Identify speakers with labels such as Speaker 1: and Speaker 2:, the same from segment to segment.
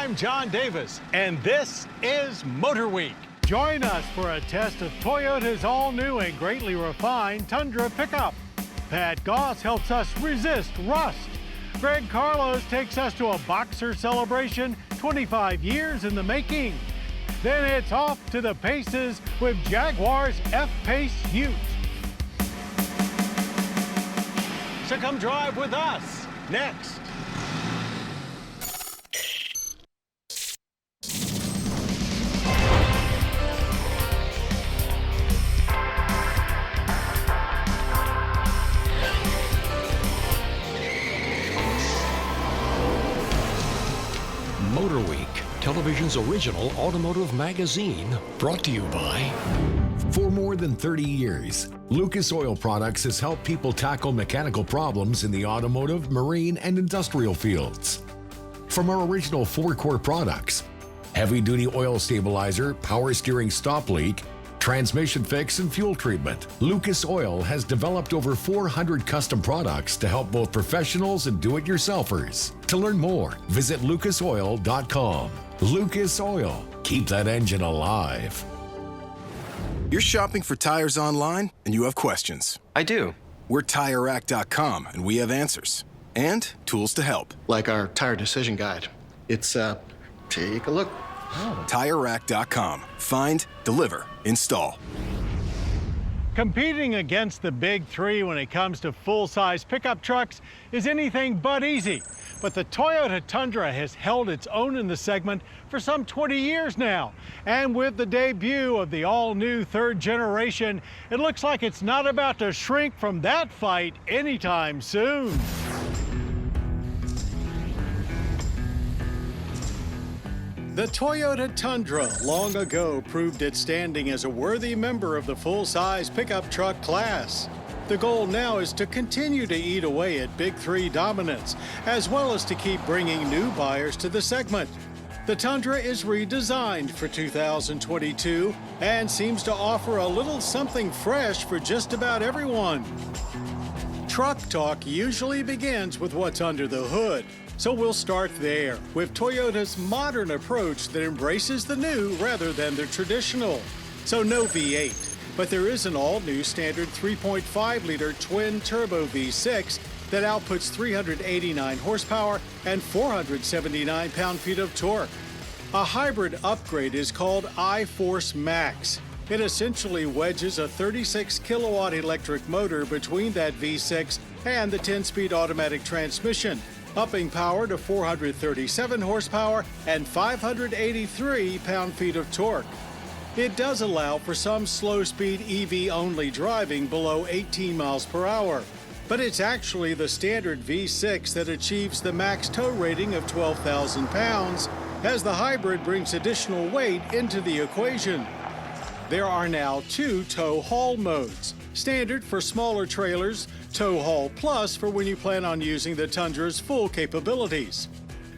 Speaker 1: I'm John Davis, and this is Motor Week. Join us for a test of Toyota's all-new and greatly refined Tundra pickup. Pat Goss helps us resist rust. Greg Carlos takes us to a Boxster celebration 25 years in the making. Then it's off to the paces with Jaguar's F-Pace Ute. So come drive with us next.
Speaker 2: Motor Week, television's original automotive magazine, brought to you by...
Speaker 3: For more than 30 years, Lucas Oil Products has helped people tackle mechanical problems in the automotive, marine, and industrial fields. From our original 4-core products, heavy-duty oil stabilizer, power steering stop leak, transmission fix, and fuel treatment, Lucas Oil has developed over 400 custom products to help both professionals and do-it-yourselfers. To learn more, visit lucasoil.com. Lucas Oil. Keep that engine alive.
Speaker 4: You're shopping for tires online and you have questions.
Speaker 5: I do.
Speaker 4: We're TireRack.com and we have answers and tools to help.
Speaker 5: Like our tire decision guide. It's, take a look.
Speaker 4: TireRack.com. Find, deliver, install.
Speaker 1: Competing against the big three when it comes to full-size pickup trucks is anything but easy. But the Toyota Tundra has held its own in the segment for some 20 years now. And with the debut of the all-new third generation, it looks like it's not about to shrink from that fight anytime soon. The Toyota Tundra long ago proved its standing as a worthy member of the full-size pickup truck class. The goal now is to continue to eat away at Big Three dominance, as well as to keep bringing new buyers to the segment. The Tundra is redesigned for 2022 and seems to offer a little something fresh for just about everyone. Truck talk usually begins with what's under the hood. So we'll start there, with Toyota's modern approach that embraces the new rather than the traditional. So no V8, but there is an all-new standard 3.5-liter twin-turbo V6 that outputs 389 horsepower and 479 pound-feet of torque. A hybrid upgrade is called iForce Max. It essentially wedges a 36-kilowatt electric motor between that V6 and the 10-speed automatic transmission, upping power to 437 horsepower and 583 pound-feet of torque. It does allow for some slow-speed EV-only driving below 18 miles per hour, but it's actually the standard V6 that achieves the max tow rating of 12,000 pounds, as the hybrid brings additional weight into the equation. There are now 2 tow haul modes, standard for smaller trailers, Tow Haul Plus for when you plan on using the Tundra's full capabilities.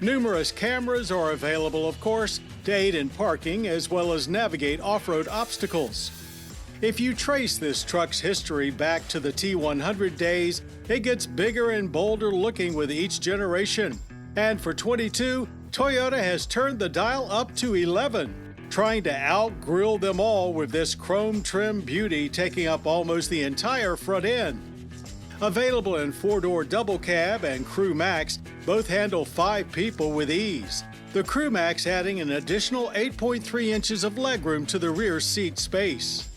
Speaker 1: Numerous cameras are available, of course, to aid in parking as well as navigate off-road obstacles. If you trace this truck's history back to the T100 days, it gets bigger and bolder looking with each generation. And for 22, Toyota has turned the dial up to 11, trying to out-grill them all with this chrome trim beauty taking up almost the entire front end. Available in 4-door double cab and Crew Max, both handle 5 people with ease. The Crew Max adding an additional 8.3 inches of legroom to the rear seat space.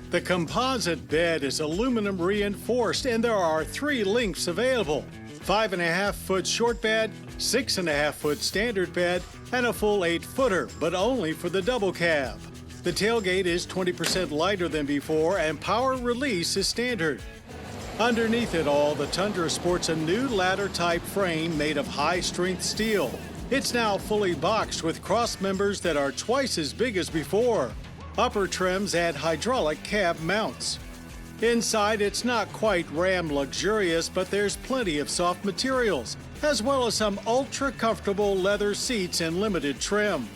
Speaker 1: The composite bed is aluminum reinforced and there are 3 lengths available: 5.5-foot short bed, 6.5-foot standard bed, and a full 8-footer, but only for the double cab. The tailgate is 20% lighter than before and power release is standard. Underneath it all, the Tundra sports a new ladder-type frame made of high-strength steel. It's now fully boxed with cross members that are twice as big as before. Upper trims add hydraulic cab mounts. Inside, it's not quite Ram luxurious, but there's plenty of soft materials, as well as some ultra-comfortable leather seats and limited trim.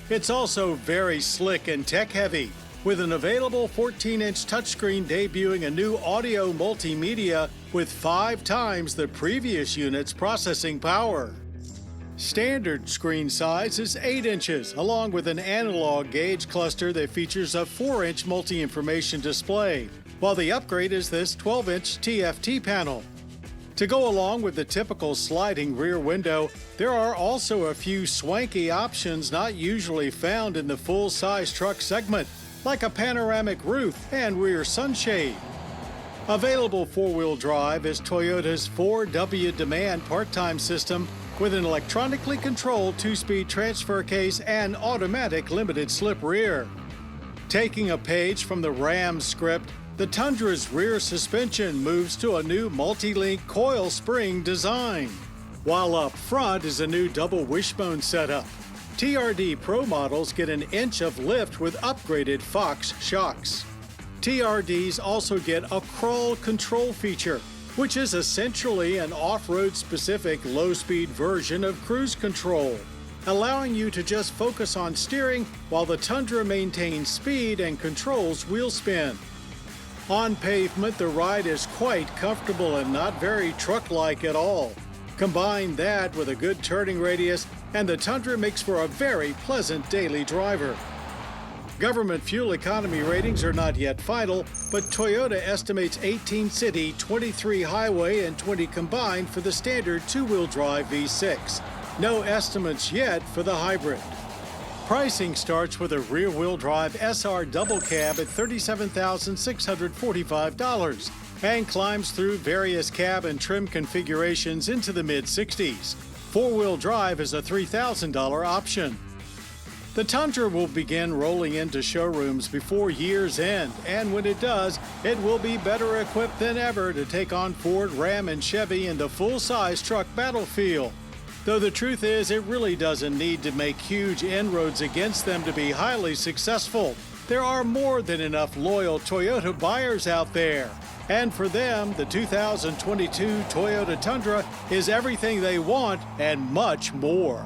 Speaker 1: It's also very slick and tech-heavy, with an available 14-inch touchscreen debuting a new audio multimedia with 5 times the previous unit's processing power. Standard screen size is 8 inches, along with an analog gauge cluster that features a 4-inch multi-information display, while the upgrade is this 12-inch TFT panel. To go along with the typical sliding rear window, there are also a few swanky options not usually found in the full-size truck segment, like a panoramic roof and rear sunshade. Available four-wheel drive is Toyota's 4W Demand part-time system with an electronically controlled 2-speed transfer case and automatic limited slip rear. Taking a page from the Ram script, the Tundra's rear suspension moves to a new multi-link coil spring design, while up front is a new double wishbone setup. TRD Pro models get an inch of lift with upgraded Fox shocks. TRDs also get a crawl control feature, which is essentially an off-road specific low-speed version of cruise control, allowing you to just focus on steering while the Tundra maintains speed and controls wheel spin. On pavement, the ride is quite comfortable and not very truck-like at all. Combine that with a good turning radius, and the Tundra makes for a very pleasant daily driver. Government fuel economy ratings are not yet final, but Toyota estimates 18 city, 23 highway, and 20 combined for the standard two-wheel drive V6. No estimates yet for the hybrid. Pricing starts with a rear-wheel drive SR double cab at $37,645 and climbs through various cab and trim configurations into the mid-60s. Four-wheel drive is a $3,000 option. The Tundra will begin rolling into showrooms before year's end, and when it does, it will be better equipped than ever to take on Ford, Ram, and Chevy in the full-size truck battlefield. Though the truth is, it really doesn't need to make huge inroads against them to be highly successful. There are more than enough loyal Toyota buyers out there. And for them, the 2022 Toyota Tundra is everything they want and much more.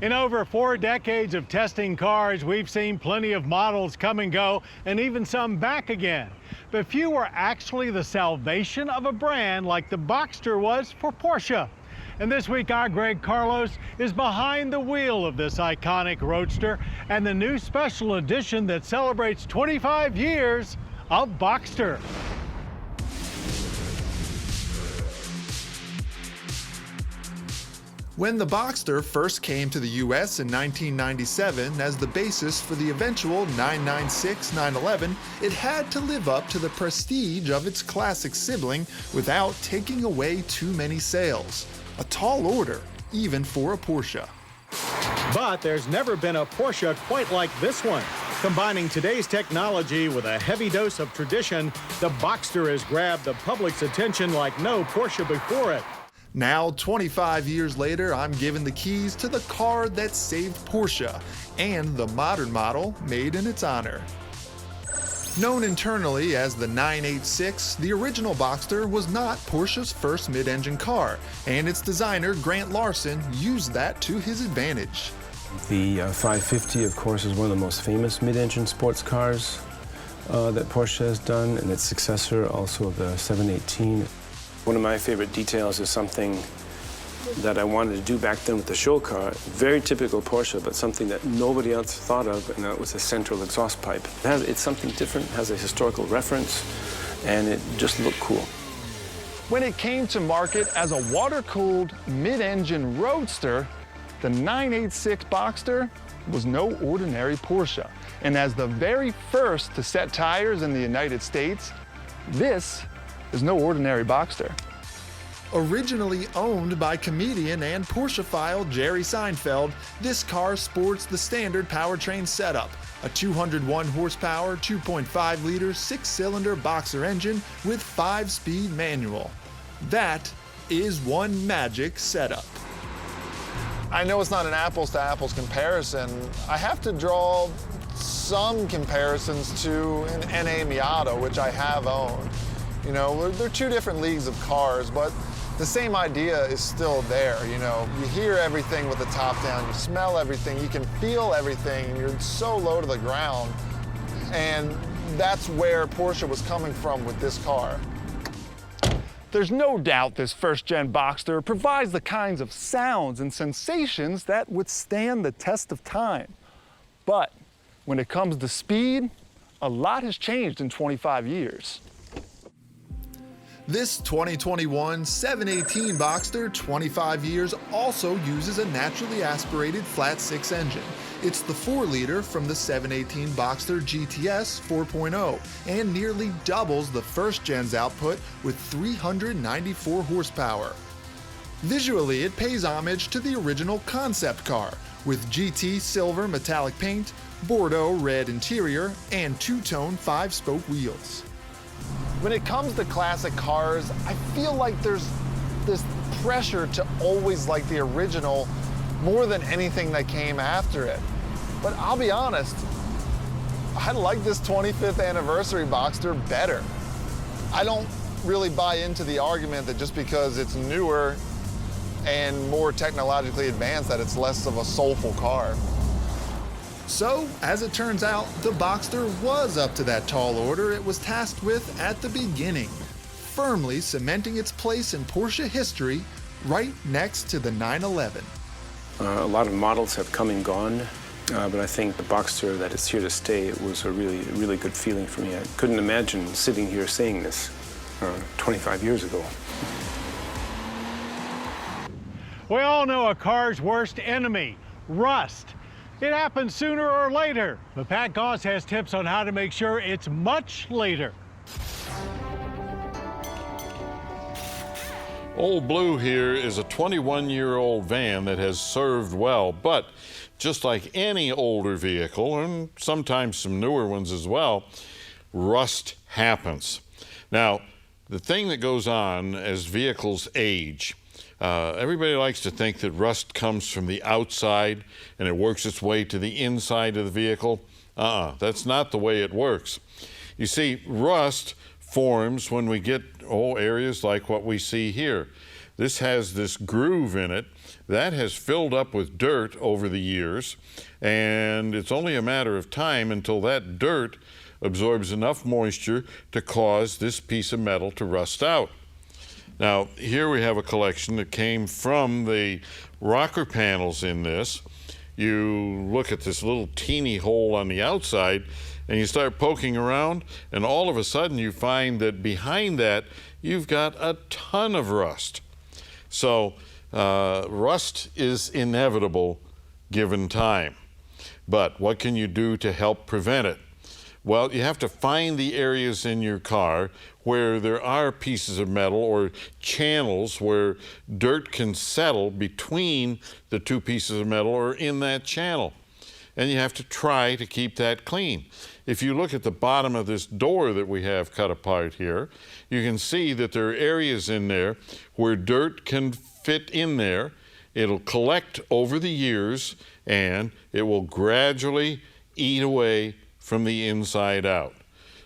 Speaker 1: In over 4 decades of testing cars, we've seen plenty of models come and go, and even some back again. But few were actually the salvation of a brand like the Boxster was for Porsche. And this week, our Greg Carlos is behind the wheel of this iconic roadster and the new special edition that celebrates 25 years of Boxster.
Speaker 6: When the Boxster first came to the U.S. in 1997 as the basis for the eventual 996 911, it had to live up to the prestige of its classic sibling without taking away too many sales. A tall order, even for a Porsche.
Speaker 7: But there's never been a Porsche quite like this one. Combining today's technology with a heavy dose of tradition, the Boxster has grabbed the public's attention like no Porsche before it.
Speaker 6: Now, 25 years later, I'm given the keys to the car that saved Porsche and the modern model made in its honor. Known internally as the 986, the original Boxster was not Porsche's first mid-engine car, and its designer, Grant Larson, used that to his advantage.
Speaker 8: The 550, of course, is one of the most famous mid-engine sports cars that Porsche has done, and its successor, also the 718. One of my favorite details is something that I wanted to do back then with the show car. Very typical Porsche, but something that nobody else thought of, and that was a central exhaust pipe. It's something different, has a historical reference, and it just looked cool.
Speaker 9: When it came to market as a water-cooled mid-engine roadster, the 986 Boxster was no ordinary Porsche. And as the very first to set tires in the United States, this is no ordinary Boxster.
Speaker 6: Originally owned by comedian and Porsche-phile Jerry Seinfeld, this car sports the standard powertrain setup, a 201 horsepower, 2.5-liter, 6-cylinder Boxster engine with 5-speed manual. That is one magic setup.
Speaker 9: I know it's not an apples-to-apples comparison. I have to draw some comparisons to an NA Miata, which I have owned. You know, they're two different leagues of cars, but the same idea is still there. You know, you hear everything with the top down, you smell everything, you can feel everything, and you're so low to the ground. And that's where Porsche was coming from with this car.
Speaker 6: There's no doubt this first-gen Boxster provides the kinds of sounds and sensations that withstand the test of time. But when it comes to speed, a lot has changed in 25 years. This 2021 718 Boxster 25 years also uses a naturally aspirated flat-six engine. It's the 4-liter from the 718 Boxster GTS 4.0 and nearly doubles the first-gen's output with 394 horsepower. Visually, it pays homage to the original concept car with GT silver metallic paint, Bordeaux red interior, and two-tone 5-spoke wheels.
Speaker 9: When it comes to classic cars, I feel like there's this pressure to always like the original more than anything that came after it. But I'll be honest, I like this 25th anniversary Boxster better. I don't really buy into the argument that just because it's newer and more technologically advanced that it's less of a soulful car.
Speaker 6: So, as it turns out, the Boxster was up to that tall order it was tasked with at the beginning, firmly cementing its place in Porsche history right next to the 911.
Speaker 8: A lot of models have come and gone, but I think the Boxster that is here to stay was a really good feeling for me. I couldn't imagine sitting here saying this 25 years ago.
Speaker 7: We all know a car's worst enemy, rust. It happens sooner or later, but Pat Goss has tips on how to make sure it's much later.
Speaker 10: Old Blue here is a 21-year-old van that has served well, but just like any older vehicle, and sometimes some newer ones as well, rust happens. Now, the thing that goes on as vehicles age, everybody likes to think that rust comes from the outside and it works its way to the inside of the vehicle. That's not the way it works. You see, rust forms when we get areas like what we see here. This has this groove in it that has filled up with dirt over the years, and it's only a matter of time until that dirt absorbs enough moisture to cause this piece of metal to rust out. Now, here we have a collection that came from the rocker panels in this. You look at this little teeny hole on the outside and you start poking around, and all of a sudden you find that behind that you've got a ton of rust. So rust is inevitable given time. But what can you do to help prevent it? Well, you have to find the areas in your car where there are pieces of metal or channels where dirt can settle between the two pieces of metal or in that channel. And you have to try to keep that clean. If you look at the bottom of this door that we have cut apart here, you can see that there are areas in there where dirt can fit in there. It'll collect over the years and it will gradually eat away from the inside out.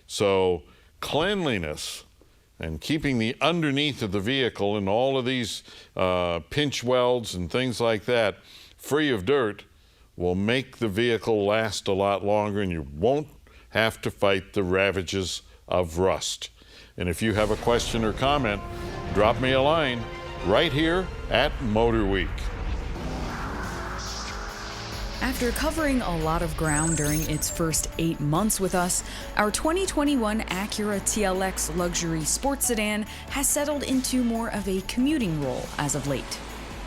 Speaker 10: So cleanliness and keeping the underneath of the vehicle and all of these pinch welds and things like that free of dirt will make the vehicle last a lot longer, and you won't have to fight the ravages of rust. And if you have a question or comment, drop me a line right here at Motor Week.
Speaker 11: After covering a lot of ground during its first 8 months with us, our 2021 Acura TLX luxury sports sedan has settled into more of a commuting role as of late.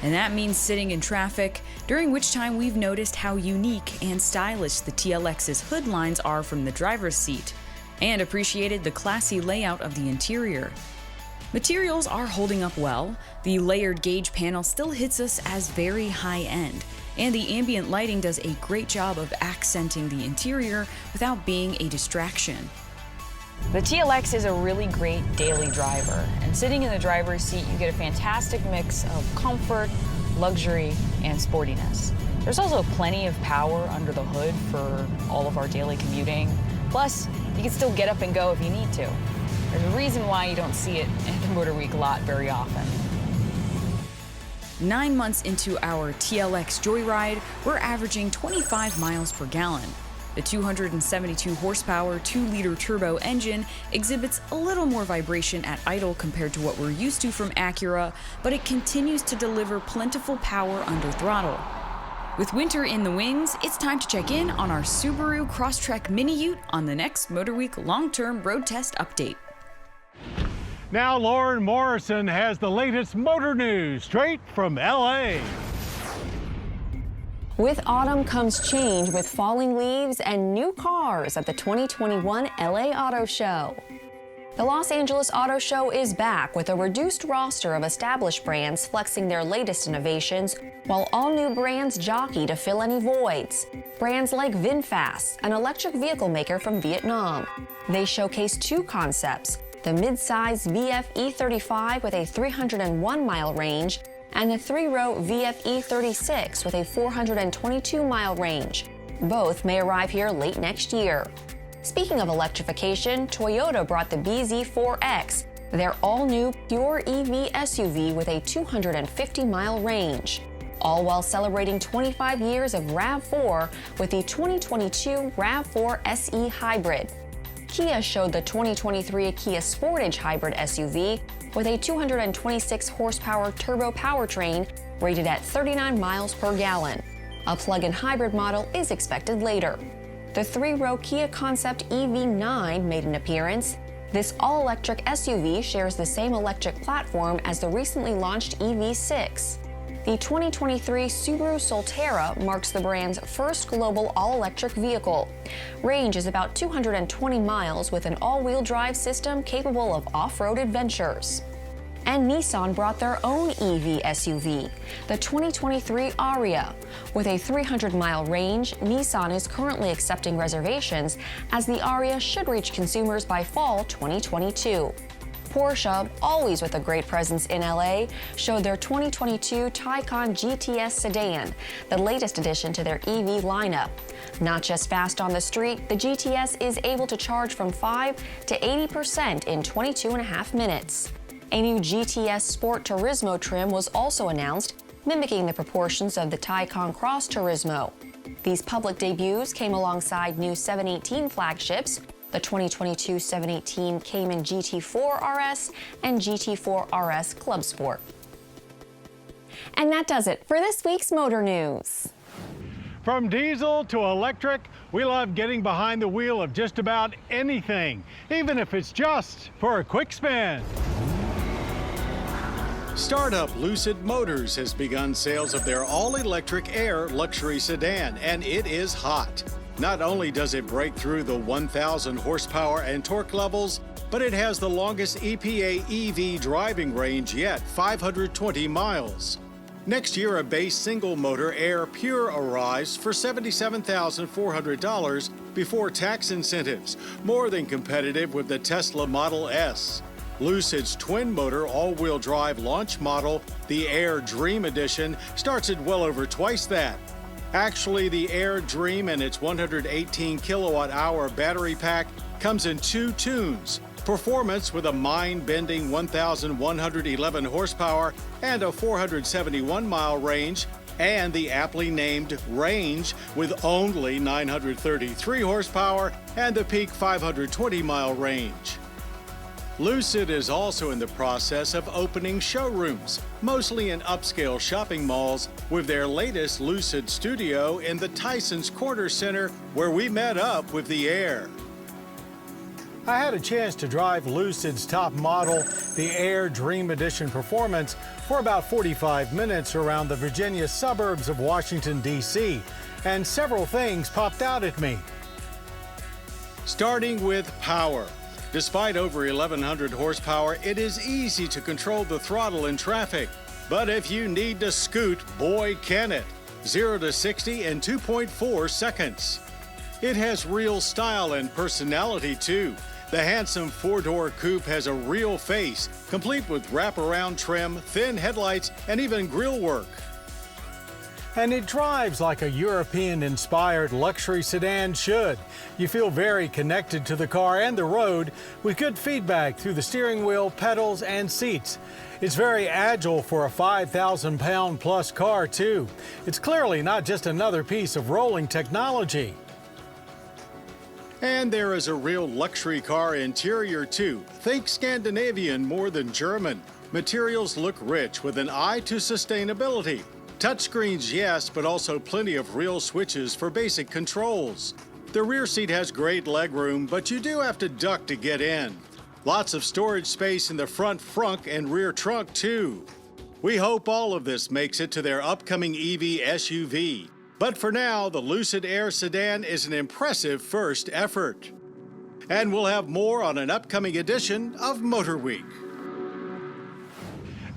Speaker 11: And that means sitting in traffic, during which time we've noticed how unique and stylish the TLX's hood lines are from the driver's seat, and appreciated the classy layout of the interior. Materials are holding up well, the layered gauge panel still hits us as very high-end, and the ambient lighting does a great job of accenting the interior without being a distraction.
Speaker 12: The TLX is a really great daily driver, and sitting in the driver's seat you get a fantastic mix of comfort, luxury, and sportiness. There's also plenty of power under the hood for all of our daily commuting. Plus, you can still get up and go if you need to. There's a reason why you don't see it at the Motor Week lot very often.
Speaker 11: 9 months into our TLX joyride, we're averaging 25 miles per gallon. The 272 horsepower 2-liter turbo engine exhibits a little more vibration at idle compared to what we're used to from Acura, but it continues to deliver plentiful power under throttle. With winter in the wings, it's time to check in on our Subaru Crosstrek Mini Ute on the next Motor Week long-term road test update.
Speaker 7: Now Lauren Morrison has the latest motor news straight from LA.
Speaker 13: With autumn comes change with falling leaves and new cars at the 2021 LA Auto Show. The Los Angeles Auto Show is back with a reduced roster of established brands flexing their latest innovations, while all new brands jockey to fill any voids. Brands like VinFast, an electric vehicle maker from Vietnam. They showcase two concepts, the mid-size VF E35 with a 301-mile range and the 3-row VF E36 with a 422-mile range. Both may arrive here late next year. Speaking of electrification, Toyota brought the BZ4X, their all-new pure EV SUV with a 250-mile range, all while celebrating 25 years of RAV4 with the 2022 RAV4 SE Hybrid. Kia showed the 2023 Kia Sportage Hybrid SUV with a 226 horsepower turbo powertrain rated at 39 miles per gallon. A plug-in hybrid model is expected later. The 3-row Kia Concept EV9 made an appearance. This all-electric SUV shares the same electric platform as the recently launched EV6. The 2023 Subaru Solterra marks the brand's first global all-electric vehicle. Range is about 220 miles with an all-wheel drive system capable of off-road adventures. And Nissan brought their own EV SUV, the 2023 Ariya. With a 300-mile range, Nissan is currently accepting reservations as the Ariya should reach consumers by fall 2022. Porsche, always with a great presence in LA, showed their 2022 Taycan GTS sedan, the latest addition to their EV lineup. Not just fast on the street, the GTS is able to charge from 5 to 80% in 22.5 minutes. A new GTS Sport Turismo trim was also announced, mimicking the proportions of the Taycan Cross Turismo. These public debuts came alongside new 718 flagships. The 2022 718 came in GT4 RS and GT4 RS Club Sport. And that does it for this week's Motor News.
Speaker 7: From diesel to electric, we love getting behind the wheel of just about anything, even if it's just for a quick spin.
Speaker 1: Startup Lucid Motors has begun sales of their all-electric Air luxury sedan, and it is hot. Not only does it break through the 1,000 horsepower and torque levels, but it has the longest EPA EV driving range yet, 520 miles. Next year, a base single-motor Air Pure arrives for $77,400 before tax incentives, more than competitive with the Tesla Model S. Lucid's twin-motor all-wheel drive launch model, the Air Dream Edition, starts at well over twice that. Actually, the Air Dream and its 118 kilowatt-hour battery pack comes in two tunes: performance with a mind-bending 1,111 horsepower and a 471-mile range, and the aptly named Range with only 933 horsepower and the peak 520-mile range. Lucid is also in the process of opening showrooms, mostly in upscale shopping malls, with their latest Lucid studio in the Tysons Corner Center, where we met up with the Air.
Speaker 7: I had a chance to drive Lucid's top model, the Air Dream Edition Performance, for about 45 minutes around the Virginia suburbs of Washington, D.C., and several things popped out at me.
Speaker 1: Starting with power. Despite over 1,100 horsepower, it is easy to control the throttle in traffic. But if you need to scoot, boy can it. 0 to 60 in 2.4 seconds. It has real style and personality too. The handsome four-door coupe has a real face, complete with wraparound trim, thin headlights, and even grille work.
Speaker 7: And it drives like a European-inspired luxury sedan should. You feel very connected to the car and the road with good feedback through the steering wheel, pedals, and seats. It's very agile for a 5,000-pound plus car, too. It's clearly not just another piece of rolling technology.
Speaker 1: And there is a real luxury car interior too. Think Scandinavian more than German. Materials look rich with an eye to sustainability. Touchscreens, yes, but also plenty of real switches for basic controls. The rear seat has great legroom, but you do have to duck to get in. Lots of storage space in the front frunk and rear trunk too. We hope all of this makes it to their upcoming EV SUV. But for now, the Lucid Air sedan is an impressive first effort. And we'll have more on an upcoming edition of Motor Week.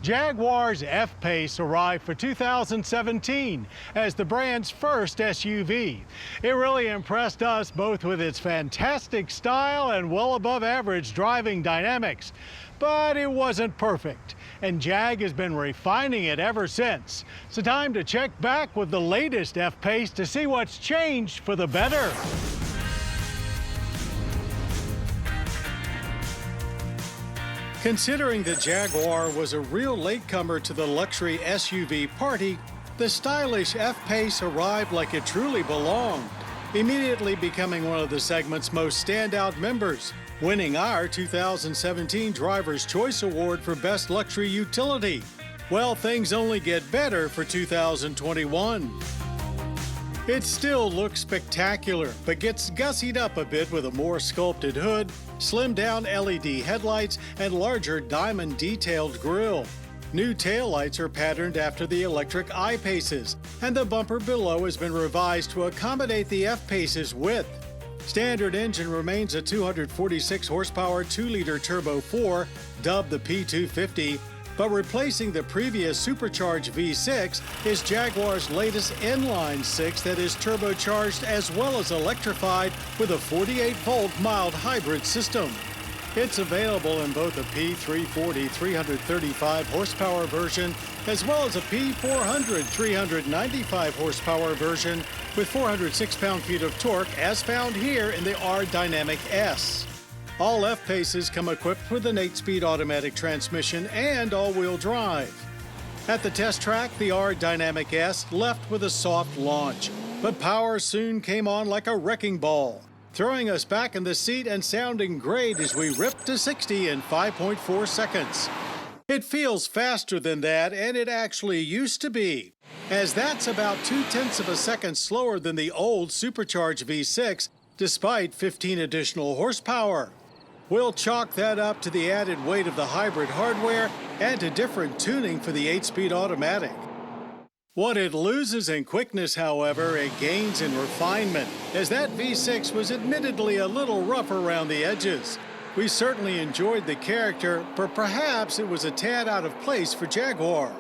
Speaker 7: Jaguar's F-Pace arrived for 2017 as the brand's first SUV. It really impressed us both with its fantastic style and well above average driving dynamics. But it wasn't perfect, and Jag has been refining it ever since. So time to check back with the latest F-Pace to see what's changed for the better.
Speaker 1: Considering the Jaguar was a real latecomer to the luxury SUV party, the stylish F-Pace arrived like it truly belonged, immediately becoming one of the segment's most standout members, winning our 2017 Driver's Choice Award for Best Luxury Utility. Well, things only get better for 2021. It still looks spectacular, but gets gussied up a bit with a more sculpted hood, slimmed-down LED headlights, and larger diamond-detailed grille. New taillights are patterned after the electric I-Paces, and the bumper below has been revised to accommodate the F-Pace's width. Standard engine remains a 246 horsepower 2-liter Turbo 4, dubbed the P250, but replacing the previous supercharged V6 is Jaguar's latest inline 6 that is turbocharged as well as electrified with a 48-volt mild hybrid system. It's available in both a P340 335 horsepower version as well as a P400 395 horsepower version with 406 pound-feet of torque as found here in the R-Dynamic S. All F-Paces come equipped with an 8-speed automatic transmission and all-wheel drive. At the test track, the R-Dynamic S left with a soft launch, but power soon came on like a wrecking ball, throwing us back in the seat and sounding great as we ripped to 60 in 5.4 seconds. It feels faster than that, and it actually used to be, as that's about 0.2 of a second slower than the old supercharged V6, despite 15 additional horsepower. We'll chalk that up to the added weight of the hybrid hardware and to different tuning for the 8-speed automatic. What it loses in quickness, however, it gains in refinement, as that V6 was admittedly a little rough around the edges. We certainly enjoyed the character, but perhaps it was a tad out of place for Jaguar.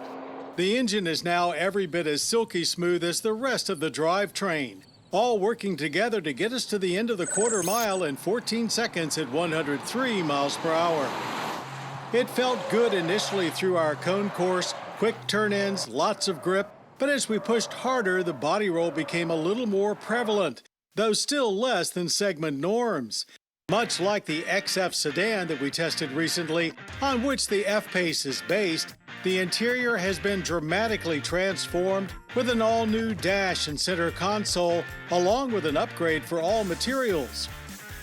Speaker 1: The engine is now every bit as silky smooth as the rest of the drivetrain, all working together to get us to the end of the quarter mile in 14 seconds at 103 miles per hour. It felt good initially through our cone course, quick turn-ins, lots of grip, but as we pushed harder, the body roll became a little more prevalent, though still less than segment norms. Much like the XF sedan that we tested recently, on which the F-Pace is based, the interior has been dramatically transformed with an all-new dash and center console, along with an upgrade for all materials.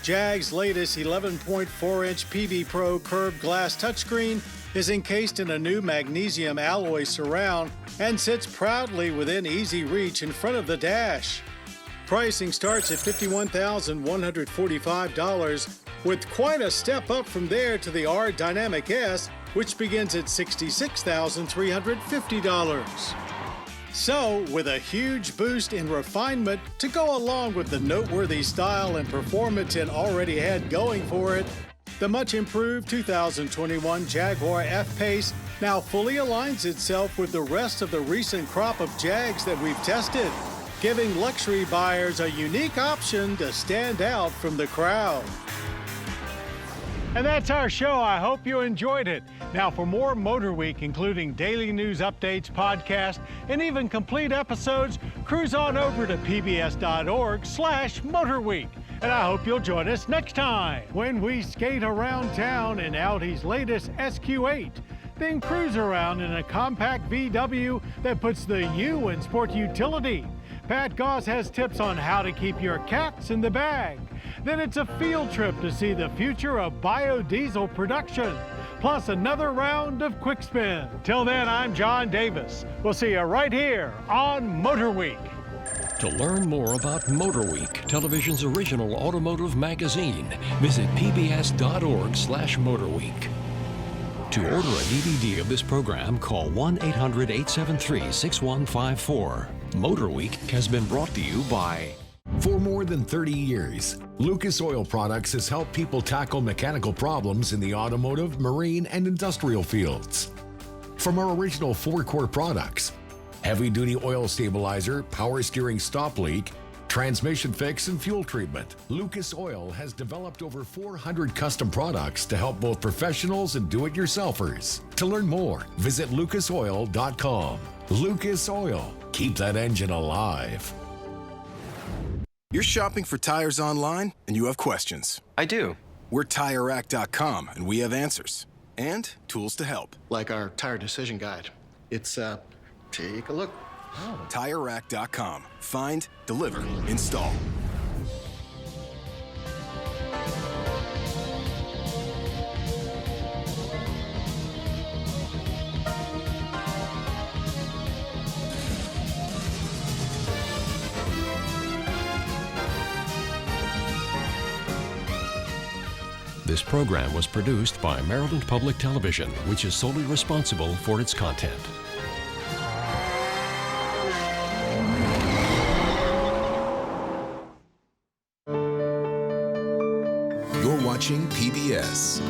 Speaker 1: JAG's latest 11.4-inch PV Pro curved glass touchscreen is encased in a new magnesium alloy surround and sits proudly within easy reach in front of the dash. Pricing starts at $51,145, with quite a step up from there to the R-Dynamic S, which begins at $66,350. So, with a huge boost in refinement to go along with the noteworthy style and performance it already had going for it, the much improved 2021 Jaguar F-Pace now fully aligns itself with the rest of the recent crop of JAGs that we've tested, giving luxury buyers a unique option to stand out from the crowd.
Speaker 7: And that's our show. I hope you enjoyed it. Now, for more Motor Week, including daily news updates, podcasts, and even complete episodes, cruise on over to pbs.org/motorweek. And I hope you'll join us next time when we skate around town in Audi's latest SQ8, then cruise around in a compact VW that puts the U in sport utility. Pat Goss has tips on how to keep your cats in the bag.
Speaker 1: Then it's a field trip to see the future of biodiesel production, plus another round of quick spin. Till then, I'm John Davis. We'll see you right here on Motor Week.
Speaker 2: To learn more about Motor Week, television's original automotive magazine, visit pbs.org/motorweek. To order a DVD of this program, call 1-800-873-6154. Motor Week has been brought to you by...
Speaker 3: For more than 30 years, Lucas Oil Products has helped people tackle mechanical problems in the automotive, marine, and industrial fields. From our original 4-core products, heavy-duty oil stabilizer, power steering stop leak, transmission fix, and fuel treatment, Lucas Oil has developed over 400 custom products to help both professionals and do-it-yourselfers. To learn more, visit lucasoil.com. Lucas Oil. Keep that engine alive.
Speaker 4: You're shopping for tires online and you have questions.
Speaker 5: I do.
Speaker 4: We're TireRack.com and we have answers and tools to help.
Speaker 5: Like our tire decision guide. It's, take a look.
Speaker 4: TireRack.com. Find, deliver, install.
Speaker 2: This program was produced by Maryland Public Television, which is solely responsible for its content.
Speaker 4: You're watching PBS.